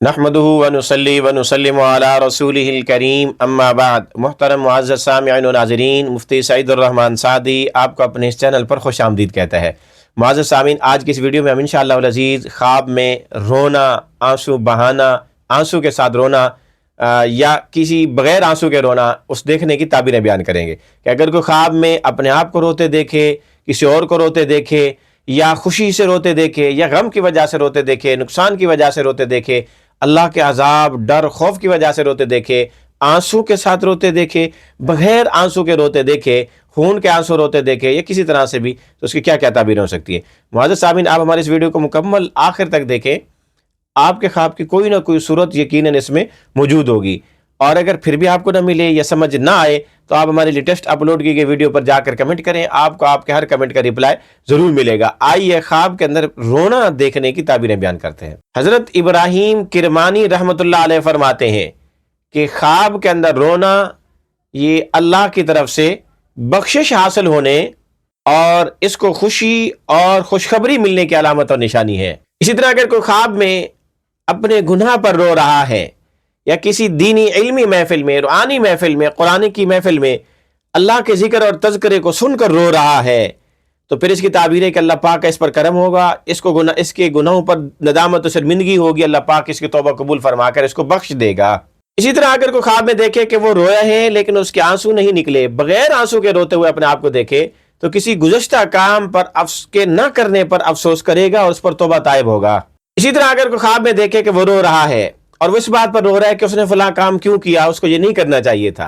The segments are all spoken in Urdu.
نحمدہ ونصلی ونسلم علی رسولہ الکریم اما بعد۔ محترم معزز سامعین و ناظرین، مفتی سعید الرحمن سعدی آپ کو اپنے اس چینل پر خوش آمدید کہتا ہے۔ معزز سامعین، آج کی اس ویڈیو میں ہم انشاءاللہ العزیز خواب میں رونا، آنسو بہانا، آنسو کے ساتھ رونا یا کسی بغیر آنسو کے رونا، اس دیکھنے کی تعبیریں بیان کریں گے کہ اگر کوئی خواب میں اپنے آپ کو روتے دیکھے، کسی اور کو روتے دیکھے، یا خوشی سے روتے دیکھے، یا غم کی وجہ سے روتے دیکھے، نقصان کی وجہ سے روتے دیکھے، اللہ کے عذاب، ڈر، خوف کی وجہ سے روتے دیکھے، آنسو کے ساتھ روتے دیکھے، بغیر آنسو کے روتے دیکھے، خون کے آنسو روتے دیکھے، یا کسی طرح سے بھی، تو اس کی کیا کیا تعبیر ہو سکتی ہے۔ معزز سامعین، آپ ہمارے اس ویڈیو کو مکمل آخر تک دیکھیں، آپ کے خواب کی کوئی نہ کوئی صورت یقیناً اس میں موجود ہوگی، اور اگر پھر بھی آپ کو نہ ملے یا سمجھ نہ آئے تو آپ ہماری لیٹسٹ اپلوڈ کی گئی ویڈیو پر جا کر کمنٹ کریں، آپ کو آپ کے ہر کمنٹ کا رپلائی ضرور ملے گا۔ آئیے خواب کے اندر رونا دیکھنے کی تعبیریں بیان کرتے ہیں۔ حضرت ابراہیم کرمانی رحمۃ اللہ علیہ فرماتے ہیں کہ خواب کے اندر رونا یہ اللہ کی طرف سے بخشش حاصل ہونے اور اس کو خوشی اور خوشخبری ملنے کی علامت اور نشانی ہے۔ اسی طرح اگر کوئی خواب میں اپنے گناہ پر رو رہا ہے، یا کسی دینی علمی محفل میں، روحانی محفل میں، قرآن کی محفل میں اللہ کے ذکر اور تذکرے کو سن کر رو رہا ہے، تو پھر اس کی تعبیر ہے کہ اللہ پاک کا اس پر کرم ہوگا، اس کے گناہوں پر ندامت و شرمندگی ہوگی، اللہ پاک اس کی توبہ قبول فرما کر اس کو بخش دے گا۔ اسی طرح اگر کوئی خواب میں دیکھے کہ وہ رویا ہے لیکن اس کے آنسو نہیں نکلے، بغیر آنسو کے روتے ہوئے اپنے آپ کو دیکھے، تو کسی گزشتہ کام پر کے نہ کرنے پر افسوس کرے گا اور اس پر توبہ طائب ہوگا۔ اسی طرح اگر کوئی خواب میں دیکھے کہ وہ رو رہا ہے اور وہ اس بات پر رو رہا ہے کہ اس نے فلاں کام کیوں کیا، اس کو یہ نہیں کرنا چاہیے تھا،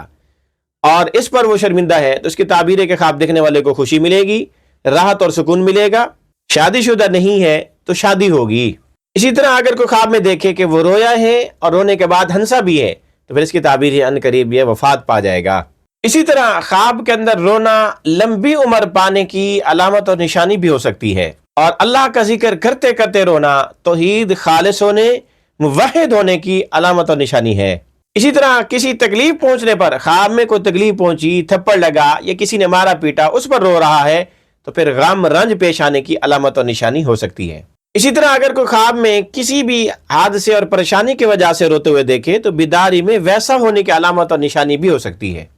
اور اس پر وہ شرمندہ ہے، تو اس کی تعبیر ہے کہ خواب دیکھنے والے کو خوشی ملے گی، راحت اور سکون ملے گا۔ شادی شدہ نہیں ہے تو شادی ہوگی۔ اسی طرح اگر کوئی خواب میں دیکھے کہ وہ رویا ہے اور رونے کے بعد ہنسا بھی ہے، تو پھر اس کی تعبیر ہے ان قریب یہ وفات پا جائے گا۔ اسی طرح خواب کے اندر رونا لمبی عمر پانے کی علامت اور نشانی بھی ہو سکتی ہے، اور اللہ کا ذکر کرتے کرتے رونا توحید خالص ہونے، موحد ہونے کی علامت اور نشانی ہے۔ اسی طرح کسی تکلیف پہنچنے پر، خواب میں کوئی تکلیف پہنچی، تھپڑ لگا یا کسی نے مارا پیٹا، اس پر رو رہا ہے، تو پھر غم رنج پیش آنے کی علامت اور نشانی ہو سکتی ہے۔ اسی طرح اگر کوئی خواب میں کسی بھی حادثے اور پریشانی کی وجہ سے روتے ہوئے دیکھے، تو بیداری میں ویسا ہونے کی علامت اور نشانی بھی ہو سکتی ہے۔